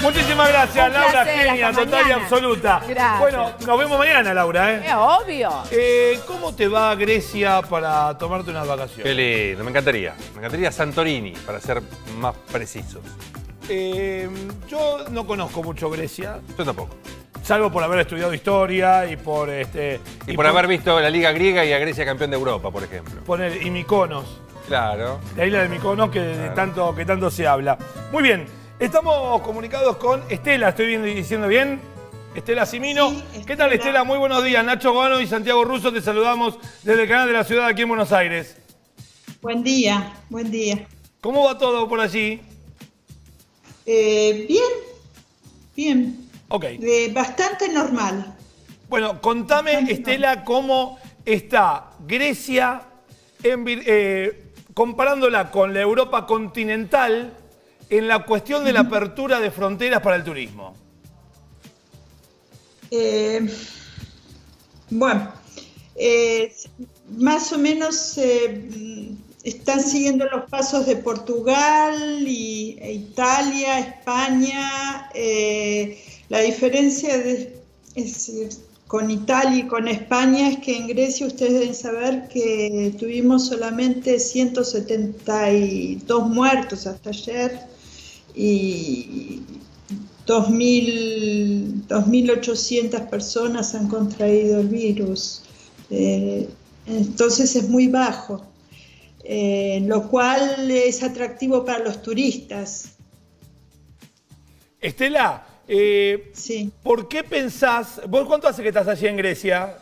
Muchísimas gracias, Un Laura, placer, genia, hasta total y mañana. absoluta. Gracias. Bueno, nos vemos mañana, Laura, ¿eh? Es obvio. ¿Cómo te va a Grecia para tomarte unas vacaciones? Qué lindo, me encantaría. Me encantaría Santorini, para ser más precisos. Yo no conozco mucho Grecia, Yo tampoco. salvo por haber estudiado historia y por Y por haber visto la Liga Griega y a Grecia campeón de Europa, por ejemplo. poner y Mykonos, Claro. la isla de Mykonos que tanto se habla. Muy bien, estamos comunicados con Estela, estoy diciendo bien. Estela Simino. Sí, ¿Qué tal, Estela? Muy buenos días. Nacho Gano y Santiago Russo, te saludamos desde el canal de la ciudad aquí en Buenos Aires. Buen día, buen día. ¿Cómo va todo por allí? Bien, bien. Ok. Bastante normal. Bueno, contame, Bastante Estela, cómo está Grecia comparándola con la Europa continental en la cuestión de la apertura de fronteras para el turismo. Bueno, más o menos están siguiendo los pasos de Portugal e Italia, España. La diferencia con Italia y con España es que en Grecia ustedes deben saber que tuvimos solamente 172 muertos hasta ayer y 2.800 personas han contraído el virus. Entonces es muy bajo, lo cual es atractivo para los turistas. Estela, Sí. ¿por qué pensás, vos cuánto hace que estás allí en Grecia?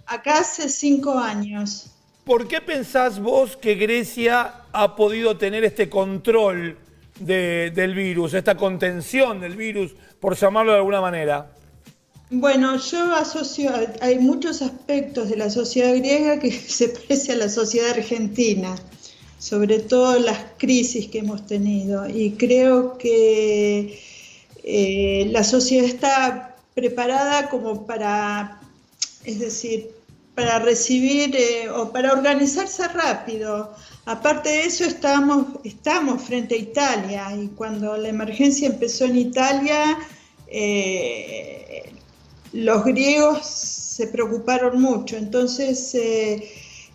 Acá hace 5 años. ¿Por qué pensás vos que Grecia ha podido tener este control del virus, esta contención del virus, por llamarlo de alguna manera? Bueno, yo asocio, hay muchos aspectos de la sociedad griega que se parecen a la sociedad argentina, sobre todo las crisis que hemos tenido, y creo que la sociedad está preparada como para, es decir, para recibir o para organizarse rápido. Aparte de eso, estamos frente a Italia, y cuando la emergencia empezó en Italia, los griegos se preocuparon mucho. Entonces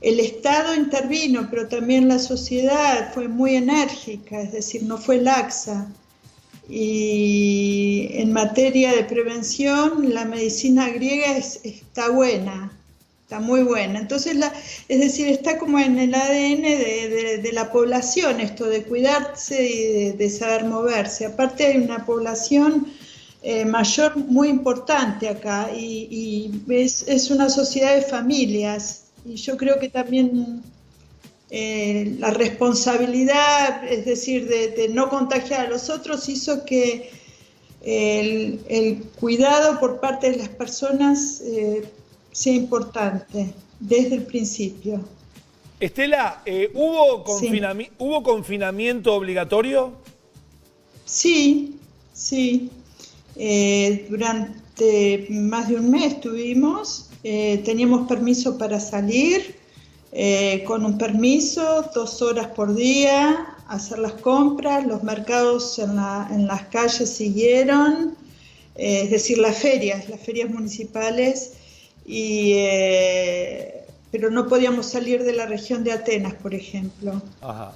el Estado intervino, pero también la sociedad fue muy enérgica, es decir, no fue laxa. Y en materia de prevención, la medicina griega está buena. Está muy buena. Entonces, es decir, está como en el ADN de la población esto de cuidarse y de saber moverse. Aparte hay una población mayor muy importante acá y es una sociedad de familias. Y yo creo que también la responsabilidad, es decir, de no contagiar a los otros, hizo que el cuidado por parte de las personas sea importante desde el principio. Estela, ¿hubo confinamiento obligatorio? Sí, sí. Durante más de un mes teníamos permiso para salir, con un permiso, 2 horas por día, hacer las compras, los mercados en las calles siguieron, es decir, las ferias municipales. Pero no podíamos salir de la región de Atenas, por ejemplo. Ajá.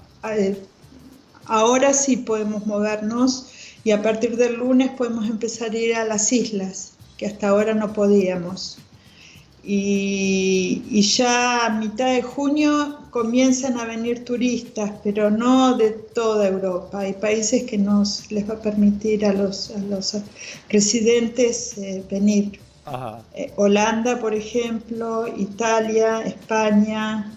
Ahora sí podemos movernos y a partir del lunes podemos empezar a ir a las islas, que hasta ahora no podíamos. Y ya a mitad de junio comienzan a venir turistas, pero no de toda Europa. Hay países que les va a permitir a los residentes venir. Ajá. Holanda, por ejemplo, Italia, España,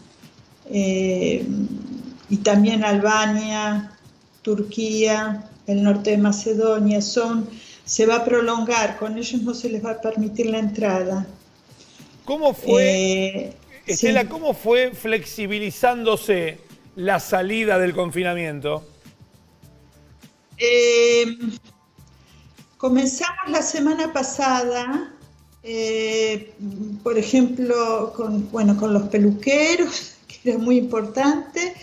y también Albania, Turquía, el norte de Macedonia. Se va a prolongar, con ellos no se les va a permitir la entrada. ¿Cómo fue, Estela, Sí. cómo fue flexibilizándose la salida del confinamiento? Comenzamos la semana pasada, por ejemplo, con los peluqueros, que era muy importante,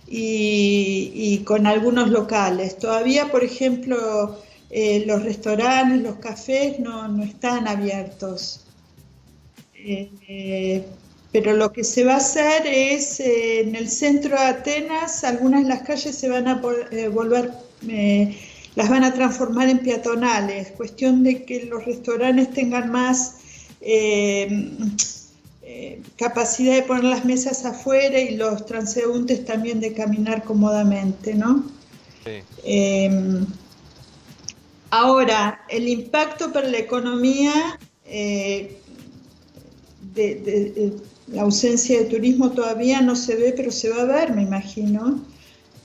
y con algunos locales. Todavía, por ejemplo, los restaurantes, los cafés no están abiertos. Pero lo que se va a hacer es, en el centro de Atenas, algunas de las calles se van a volver, las van a transformar en peatonales, cuestión de que los restaurantes tengan más capacidad de poner las mesas afuera y los transeúntes también de caminar cómodamente, ¿no? Sí. Ahora, el impacto para la economía, la ausencia de turismo todavía no se ve, pero se va a ver, me imagino.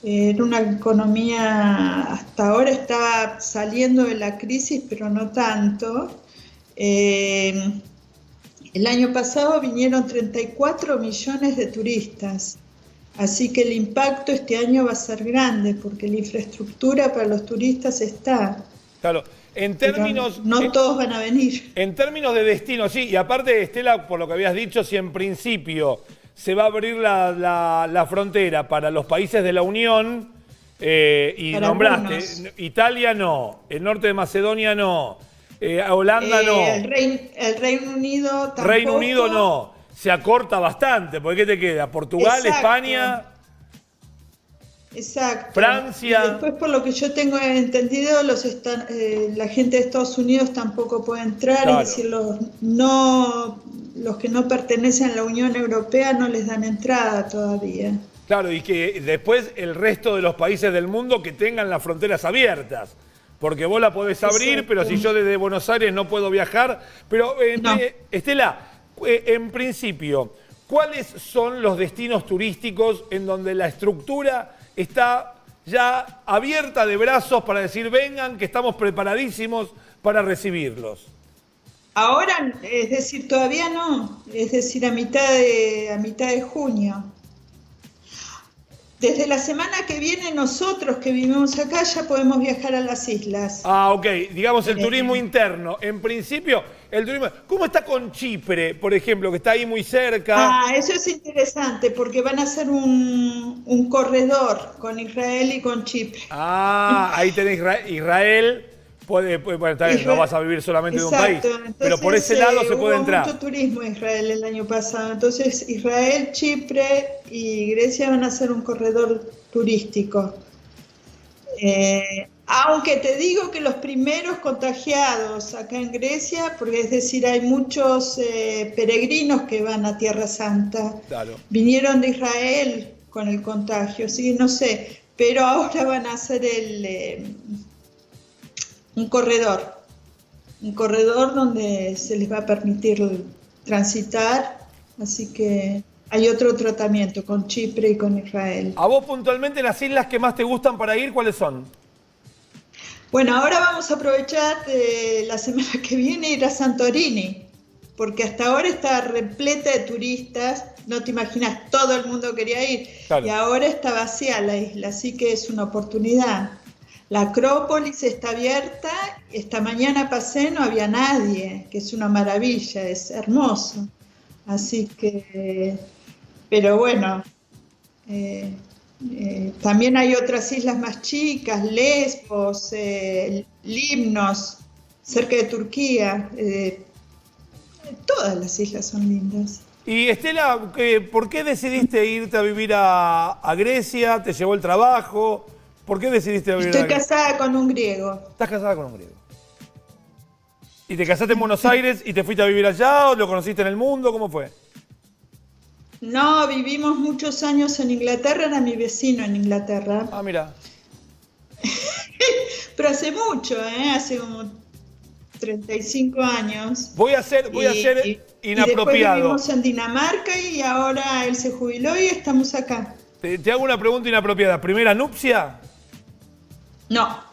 Era una economía, hasta ahora está saliendo de la crisis, pero no tanto. El año pasado vinieron 34 millones de turistas, así que el impacto este año va a ser grande, porque la infraestructura para los turistas está. Claro, en términos... Pero no todos van a venir. En términos de destino, sí, y aparte, Estela, por lo que habías dicho, si en principio se va a abrir la frontera para los países de la Unión, y para nombraste, algunos. Italia no, el norte de Macedonia no, Holanda no. El Reino Unido tampoco. Reino Unido no, se acorta bastante, porque ¿qué te queda? Portugal, exacto. España... Exacto. Francia. Y después, por lo que yo tengo entendido, la gente de Estados Unidos tampoco puede entrar, claro. Es decir, los que no pertenecen a la Unión Europea no les dan entrada todavía. Claro, y que después el resto de los países del mundo que tengan las fronteras abiertas, porque vos la podés abrir, exacto. Pero si yo desde Buenos Aires no puedo viajar. Pero, no. Estela, en principio, ¿cuáles son los destinos turísticos en donde la estructura está ya abierta de brazos para decir vengan, que estamos preparadísimos para recibirlos? Ahora, es decir, todavía no, es decir, a mitad de junio. Desde la semana que viene nosotros que vivimos acá ya podemos viajar a las islas. Ah, ok, digamos el turismo interno. En principio, el turismo... ¿Cómo está con Chipre, por ejemplo, que está ahí muy cerca? Ah, eso es interesante porque van a hacer un corredor con Israel y con Chipre. Ah, ahí tenés Israel. Bueno, está bien, no vas a vivir solamente exacto. De un país, entonces, pero por ese lado se puede entrar. Hubo mucho turismo en Israel el año pasado, entonces Israel, Chipre y Grecia van a hacer un corredor turístico. Aunque te digo que los primeros contagiados acá en Grecia, porque es decir, hay muchos peregrinos que van a Tierra Santa, claro. Vinieron de Israel con el contagio, sí, no sé, pero ahora van a hacer un corredor donde se les va a permitir transitar, así que hay otro tratamiento con Chipre y con Israel. ¿A vos puntualmente las islas que más te gustan para ir, cuáles son? Bueno, ahora vamos a aprovechar la semana que viene ir a Santorini, porque hasta ahora está repleta de turistas, no te imaginas, todo el mundo quería ir, claro. Y ahora está vacía la isla, así que es una oportunidad. La Acrópolis está abierta, esta mañana pasé, no había nadie, que es una maravilla, es hermoso. Así que, pero bueno, también hay otras islas más chicas, Lesbos, Limnos, cerca de Turquía, todas las islas son lindas. Y Estela, ¿por qué decidiste irte a vivir a Grecia? ¿Te llevó el trabajo? ¿Por qué decidiste vivir Estoy casada con un griego. ¿Estás casada con un griego? ¿Y te casaste en Buenos Aires y te fuiste a vivir allá o lo conociste en el mundo? ¿Cómo fue? No, vivimos muchos años en Inglaterra, era mi vecino en Inglaterra. Ah, mira. Pero hace mucho, hace como 35 años. Voy a ser inapropiado. Y después vivimos en Dinamarca y ahora él se jubiló y estamos acá. Te hago una pregunta inapropiada. ¿Primera nupcia? No.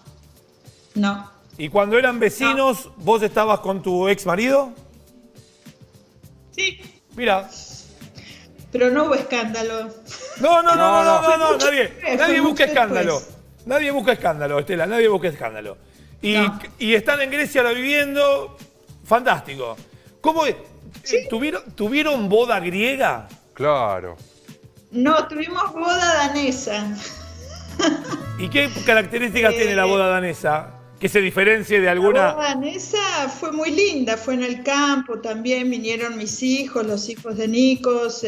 ¿Y cuando eran vecinos, vos estabas con tu ex marido? Sí. Mira. Pero no hubo escándalo. No, nadie busca escándalo. Nadie busca escándalo, Estela, nadie busca escándalo. Y están en Grecia ahora viviendo, fantástico. ¿Cómo es? ¿Sí? ¿Tuvieron boda griega? Claro. No, tuvimos boda danesa. ¿Y qué características tiene la boda danesa? que se diferencie de alguna... La boda danesa fue muy linda, fue en el campo también, vinieron mis hijos, los hijos de Nikos,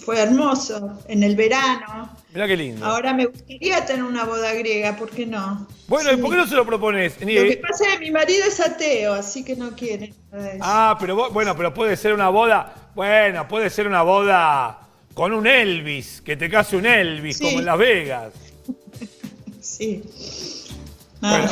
fue hermoso, en el verano. Mirá qué lindo. Ahora me gustaría tener una boda griega, ¿por qué no? Bueno, Sí. ¿y por qué no se lo propones? Lo que pasa es que mi marido es ateo, así que no quiere nada de eso. Ah, pero bueno, pero puede ser una boda, bueno, puede ser una boda con un Elvis, que te case un Elvis, Sí. como en Las Vegas. Sí. Bueno.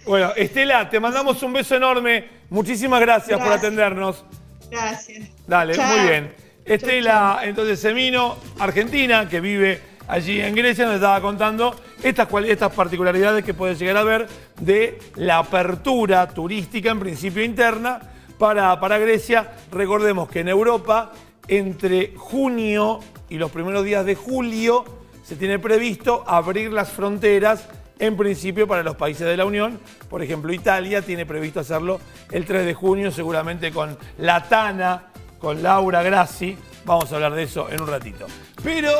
Bueno, Estela, te mandamos un beso enorme. Muchísimas gracias por Gracias. atendernos. Gracias. Dale, Chao. muy bien. Estela, entonces, Semino, argentina, que vive allí en Grecia, nos estaba contando estas particularidades que puede llegar a ver de la apertura turística, en principio interna, para Grecia. Recordemos que en Europa, entre junio y los primeros días de julio, se tiene previsto abrir las fronteras, en principio para los países de la Unión. Por ejemplo, Italia tiene previsto hacerlo el 3 de junio, seguramente con la Tana, con Laura Grassi. Vamos a hablar de eso en un ratito. Pero